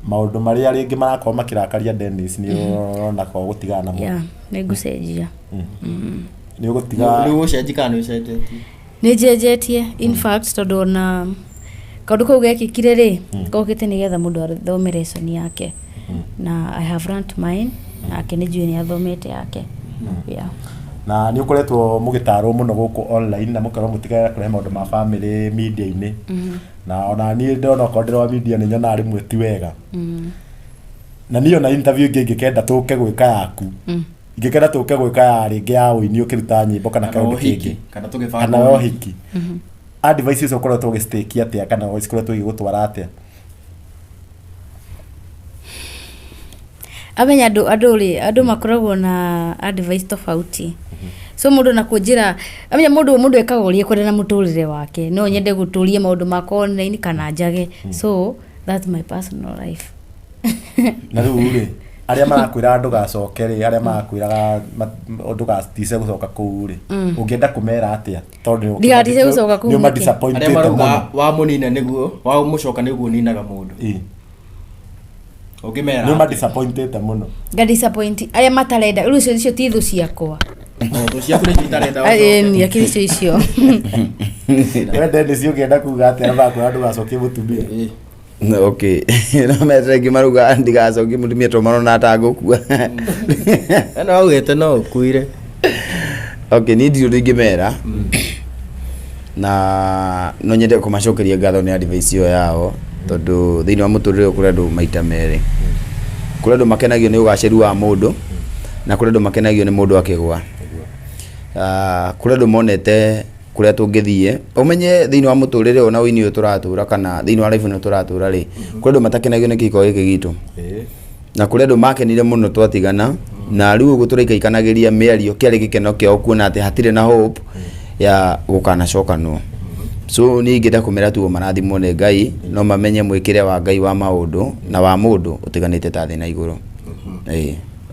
maundu maria ringi marakorwo makirakaria Dennis ni ona kwa gutigana mo ni gucenjia ni gutiga ni gucenjika ni ucenjetie ni jejetie in fact tondu na kaundu kau gekikire ri gokite ni getha mundu athomere lesson yake na I have learned mine nake ni njui ni athomete yake na ni ukoretwo mugitarwo muno guku online na mukorwo mutigara kurehe maundu ma family media ini na ona ni ndona kondero wa media ni nyona rimwe ti wega na niyo na interview ngikenda tuke gwika yaku ngikenda tuke gwika ya ringi ya uini ukiruta nyimbo kana kaundu kingi kana tugibanga kana ohiki advice icio ukoretwo ugistake atia kana ukoretwo igutwara atia amenya andu makoragwo na advice tofauti so mundu na kunjira amenya mundu ekagorie kwenda na muturire wake no nyende guturia maundu makwa online kana njage so that's my personal life na ruri aria marakwira andu gacoke ri aria marakwiraga andu gatice gucoka kuu ri ungienda kumera atia tondu ndigatice gucoka kuu ni ma disappointed aria maruga wa munina niguo wa mucoka niguo ninaga mundu ukimera ni ma disappointed muno ga disappoint aria matarenda rucio nicio tithu ciakwa tu ciaku ni itarenda ni akiricio icio wende ni cio ngienda kuga atia bakwa andu gacoke mutumia okay no metre gimaruga ndigacoki mutumia tomano na atagukua no ugete no kuire okay ni ndio ngimera na no nyende kumacokeria ngatho ni advice yo yao tondu thiini wa muturire kuri andu maita meri kuri andu makenagio ni ugaciru wa mundu na kuri andu makenagio ni mundu akigwa kuri andu monete kuria tungithie umenye thiini wa muturire ona wini uyu turatura kana thiini wa life no turatura ri kuri andu matakenagio ni kiko giki gitu na kuri andu makenire muno twatigana na riu ugu turaikanagiria miario kiari gikeno kiao kuona ati hatire na hope ya gukana cokanwo so ni ngida kumera tu marathimo ne Ngai no mamenye mwikire wa Ngai wa maundu na wa mundu utiganite ta thina iguru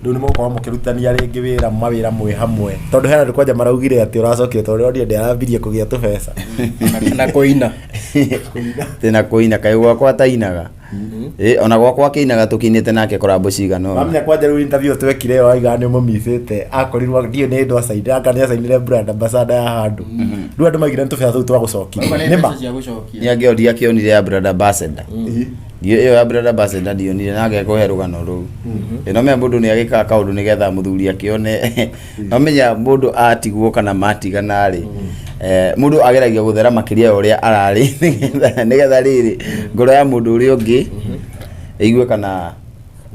riu ni mukorwo mukirutania ringi wira mawira mwe hamwe tondu hena ndu kwanja maraugire ati uracokire tondu ndio ndirabirie kugia tubeca na kuina tena kuina kai gwakwa tainaga ona gwakwa kiinaga tukinite nake korabo cigano mamenya kwanja riu interview twekire yo aiga ni mumisite akorirwa ndio ni ndo acaida kana acainire brand ambassador ya handu riu andu magire tubeca tu twagucokia nima ni angioria kionire ya brand ambassador iyo ya brand ambassador dionire nage kuhe rugano ru no me mundu ni agika kaundu ni getha muthuri akione no menya mundu atigwo kana matigana ri mundu ageragia guthera makiria uria arari nigetha riri ngoro ya mundu uri ungi igwe kana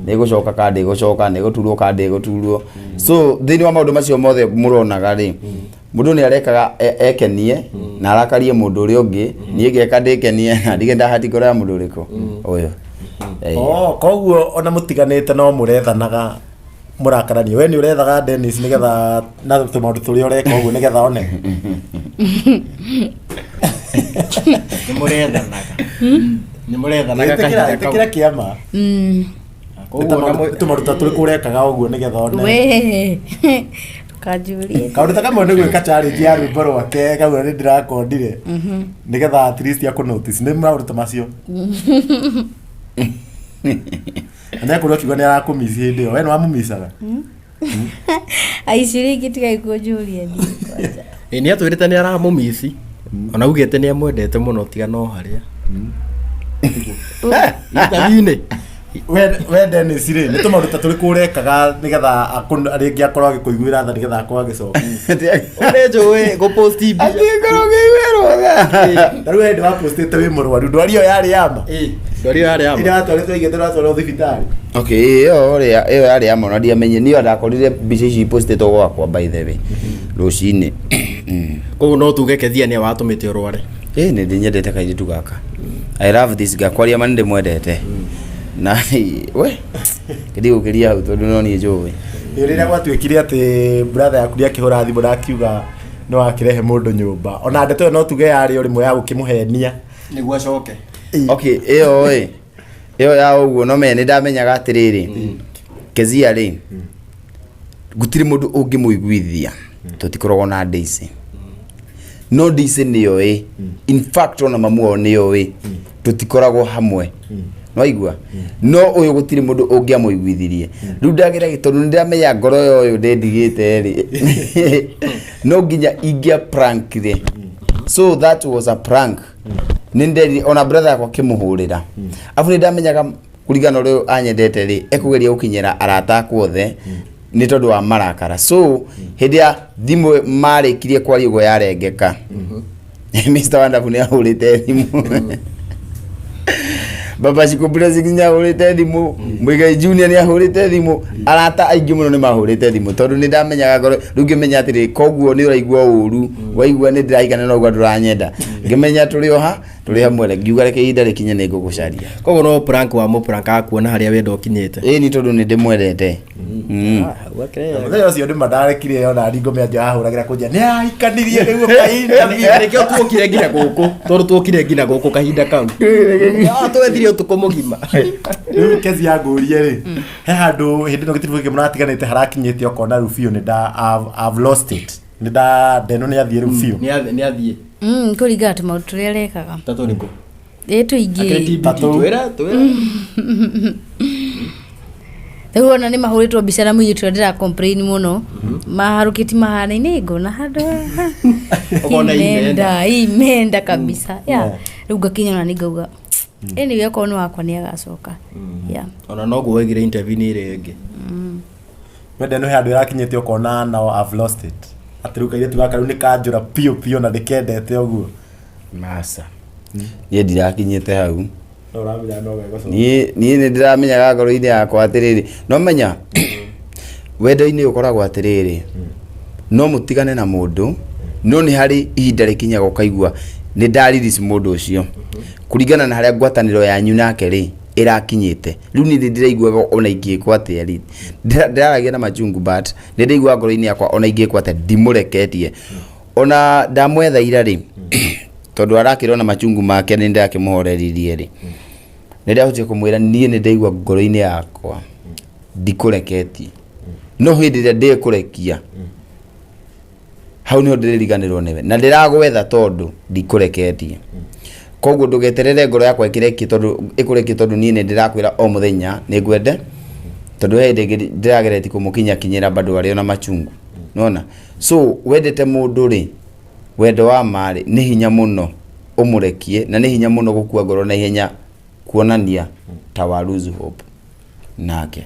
nigucoka kandi gucoka niguturwo kandi guturwo so thini wa maundu macio mothe muronaga ri mundu ni arekaga ekenie na arakarie mundu uri ungi nie ngeka ndikenie na ndigenda hati ngoro ya mundu uriko uyu koguo ona mutiganite no murethanaga murakarania we ni urethaga Dennis nigetha na tumaundu turi ureka uguo nigetha one ni murethanaga kira kiama tumaruta turi kurekaga uguo nigetha one we kajurie kaundu ta kamwe ni gwika challenge ya rwimbo rwake kaguo ni ndirakondire nigetha at least ya kunotice ni maundu macio ana kurwo kiugo ni arakumisi hindi yo we no amumisaga aiciriki tigai kujuria ni kwanza ni atwirite ni aramumisi ona ugete ni amwendete muno tiga no haria itaine we Dennis ri ni tumaruta turi kurekaga nigetha ringi akorwo agikuiguira tha nigetha akorwo agicoka unejoe go post ibi akorwo giweroga taru we ndwa postete wi murwaru ndwario yari yama ndwario yari yama ira atware twige turatwara thibitari okay iyo yari yama na ndiamenye niyo ndakorire mbica ici postetwo gwakwa by the way rucini koguo no tuge kethia ni watumite urware ni ndinyendete kairitu gaka I love this guy kwaria mande mwendete na we kidi ukiria hau tondu no ni njui rira gwatwikire ati brother yaku akihura thimu ndakiuga no akirehe mundu nyumba ona ndeto no tuge yari uri moya gukimuhenia niguo acoke okay iyo ya uguo no me ni ndamenyaga atiriri kezia ri gutiri mundu ungimuiguithia tutikoragwo na Daisy no Daisy niyo in fact ona mamuo niyo tutikoragwo hamwe no igua no uyu gutiri mundu ungiamuiguithirie riu ndagira gitondu ndiramenya ngoro yo ndendigite ri no nginya ingia prank ri so that was a prank ninderi ona brother yakwa kimuhurira afu ndamenyaga kurigana uri anyendete ri ekugeria gukinyira arata kwothe ni tondu wa marakara so hindi ya thimu marikirie kwaria go yarengeka Mr. Wonderful ni ahurite thimu Baba Shikumbira Zignya ahurite thimu Mwigai Junior ni ahurite thimu arata aingi muno ni mahurite thimu tondu ni ndamenyaga ngoro riu ngimenya atiri koguo ni uraigua uru waigua ni ndiraigana no gwa nduranyenda ngimenya turi oha turi hamwe ngiuga reke ihinda rikinye ni ngugucaria koguo no prank wa mu prank akuona haria wenda ukinyite ni tondu ni ndimwendete Muthenya ucio ndimandarekire yona ndingo meanjo ahuragira kunja ni aikanirie riu kahinda rekio tuokire nginya guku tondu tuokire nginya guku kahinda kau twethirie utuko mugima riu kezi ya ngurie ri he handu hindi no gitirifuke muratiganite harakinyite okona riu biu ni nda I've lost it ni nda ndeno ni athie riu biu ni athie kuriga tu maundu turia rekaga tatu niko tuingi twira Riu ona ni mahuritwo mbica na muitu ndira complain muno maharukiti mahana-ini ngona handu imenda kabisa riu ngakinya na ningauga anyway akorwo ni wakwa ni agacoka ona no guwegire interview ni irengi wende no handu irakinyite okona now I've lost it ati riu kaire tuga riu ni kanjura pio na ndikendete oguo masa ni ndirakinyite hau uramenya no wega so ni ndiramenyaga ngoro-ini yakwa atiriri no menya wendo-ini ukoragwo atiriri no mutigane na mundu no ni hari ihinda rikinyaga ukaigua ni ndaririci mundu ucio kuringana na haria ngwataniro yanyu nake ri irakinyite riu ni ndiraigua ona ingikwa atia ri ndiragia na majungu but ndiraigua ngoro-ini yakwa ona ingikwa atia ndimureketie ona ndamwetha ira ri tondu arakirona machungu make ni ndakimuhoreririe ri nenda hoje kumwira nie ni ndaigua ngoro-ini yakwa ndikureketie no hindi ria ndikurekia hau ni ndiriganirwo niwe na ndiragwetha tondu ndikureketie koguo ndugeterere ngoro yakwa ikirekie tondu ikurekie tondu nie ni ndirakwira o muthenya ni ngwende tondu hindi ndiragereti kumukinya kinyira bado ari ona machungu nona so wendete mundu ri wendo wa mari ni hinya muno umurekie na ni hinya muno gukua ngoro na ihenya kuonania ta wa lose hope nake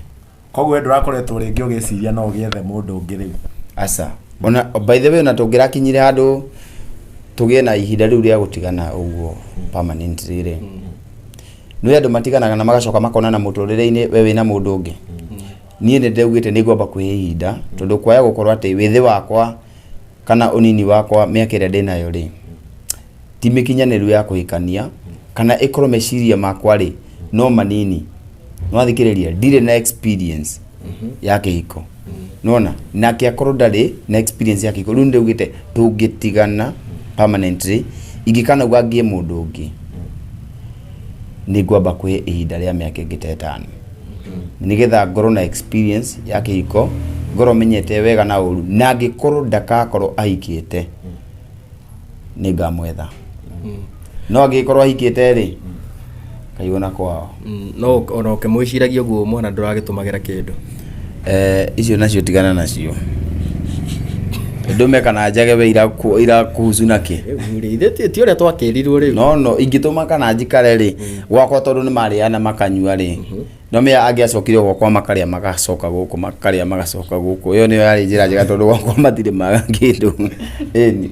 koguo wendo rakoretwo ringi ugiciria no ugiethe mundu ungi riu asa ona by the way ona tungirakinyire handu tugie na ihinda riu ria gutigana uguo permanent rire no andu matiganaga na magacoka makona na muturire-ini we wina mundu ungi nie ni ndaugite ni ngomba kwihinda tondu kwaya gukorwo ati withi wakwa kana unini wakwa miaka ĩrĩa ndĩnayo rĩ ti mĩkinyanĩru ya kũhikania kana ĩkorwo meciria makwa rĩ no manini nwathikĩrĩria ndirĩ na experience ya kĩhiko nona nake akorwo ndarĩ na experience ya kĩhiko rĩu ndaugĩte tũngĩtigana permanently ingĩkana uga ngie mũndũ ũngĩ nĩ ngwamba kwĩ ihinda rĩa mĩaka ĩngĩ ta 5 nigetha ngoro na experience ya kĩhiko ngoro menyete wega na uru na ngĩkorwo ndakakorwo ahikĩte nĩ ngamwetha no angĩkorwo ahikĩte rĩ kaigona kwao no ona ukimwiciragia guo mwana nduragitumagira kindu icio nacio tigana nacio ndume kana njage we ira kuhusu nake uriithĩtie ti ũrĩa twakirirwo rĩu no ingĩtũma kana njikare rĩ gwakwa tondũ nĩ marĩana makanyua rĩ no me angĩacokire gwakwa makarĩa magacoka gũkũ ĩyo nĩyo yarĩ njĩra njega tondũ gwakwa matirĩ maga kĩndũ ĩni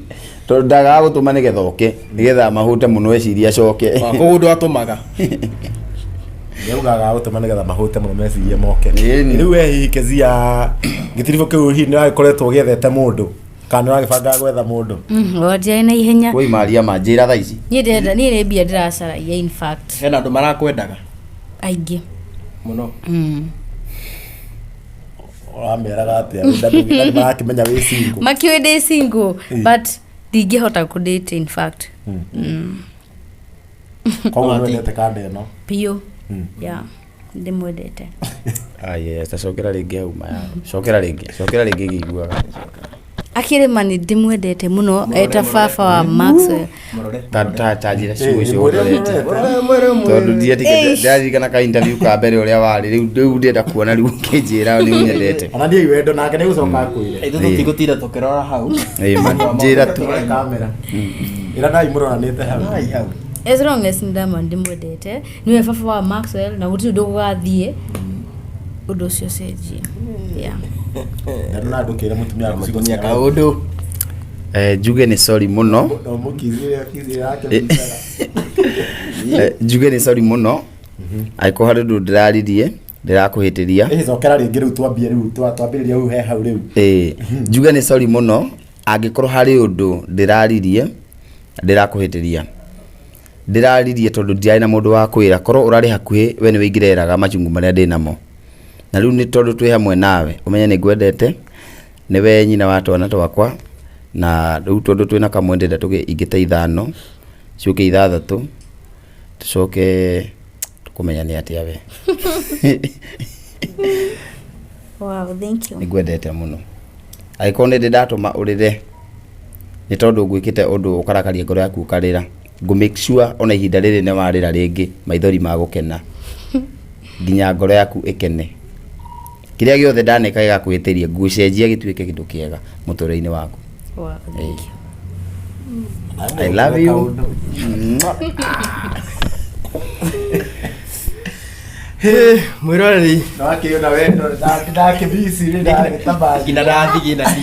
tondũ ndagaga gũtũma nĩgetha oke nĩgetha mahũte mũno eciria acoke koguo ndwatũmaga Yaugaga gũtũma nĩgetha mahũte mũno meciria moke rĩu we hihi Kezia gĩtiribũ kĩu hihi nĩwagĩkoretwo ũgĩethete mũndũ kana nĩwagĩbangaga gwetha mũndũ wonjai na ihenya wĩ maria manjĩra thaa ici niĩ mbia ndĩracaragia in fact hena andũ marakwendaga aingĩ mũno wameraga atĩa marakĩmenya wĩ single makiũĩ ndĩ single but ndingĩhota kũdate in fact koguo nĩwendete kanda ĩno piũ ndĩmwendete yes tacokera rĩngĩ auma cokera rĩngĩ ngĩiguaga akirima ni ndimwendete muno eta baba wa Maxwell tajira ciugo icio tondu ndiatigana ka interview ka mbere uria wari riu ndenda kuona riu kinjira ni unyendete ona ndiye wendo nake ni gucoka kwire Ithu tutigutira tukirora hau njira tu kamera ira nai muronanite hau as long as ndama ndimwendete niwe baba wa Maxwell na gutiri ndugathie undu ucio cenjia na ndukire mutumia gucigonia kaundu njuge ni sorry muno njuge ni sorry muno aiko hari ndu ndiraririe ndirakuhitiria icokera ringi riu twambie riu twambiriria riu he hau riu njuge ni sorry muno angikorwo hari undu ndiraririe ndirakuhitiria ndiraririe tondu ndiari na mundu wa kwira korwo urari hakuhi we ni wingireraga machungu maria ndinamo na riu ni tondu twi hamwe nawe umenye ni ngwendete niwe nyina wa twana twakwa na riu tondu twina kamwe ndenda tuge ingita 5 ciuke 6 tucoke tukumenya ni atia we wow thank you ni ngwendete muno aikone ndatuma urire ni tondu ngwikite undu ukarakaria ngoro yaku ukarira go make sure ona ihinda riri ne warira ringi maithori magukena nginya ngoro yaku ikene kiria giothe ndaneka gigakwitiria ngucenjia gituike kindu kiega muture-ini waku wow thank you I love you mwiroreri nakiona wendo ndakibisi ndagitamba kina ndathigina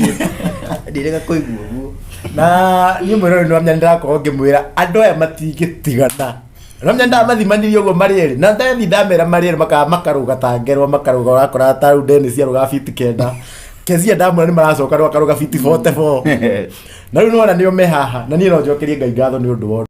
ndirega kuigua guo na ni mwiroreri no amya ndako ngimwira andu aya matigitigana no amya ndamathimanirie uguo marieri na ndathi ndamera marieri makaruga tangerwa makaruga wakora taru deni cia ruga fiti kenda kezia ndamura ni maracoka no akaruga fiti 44 na riu no ona nio mehaha na ni no njokerie ngai ngatho ni undu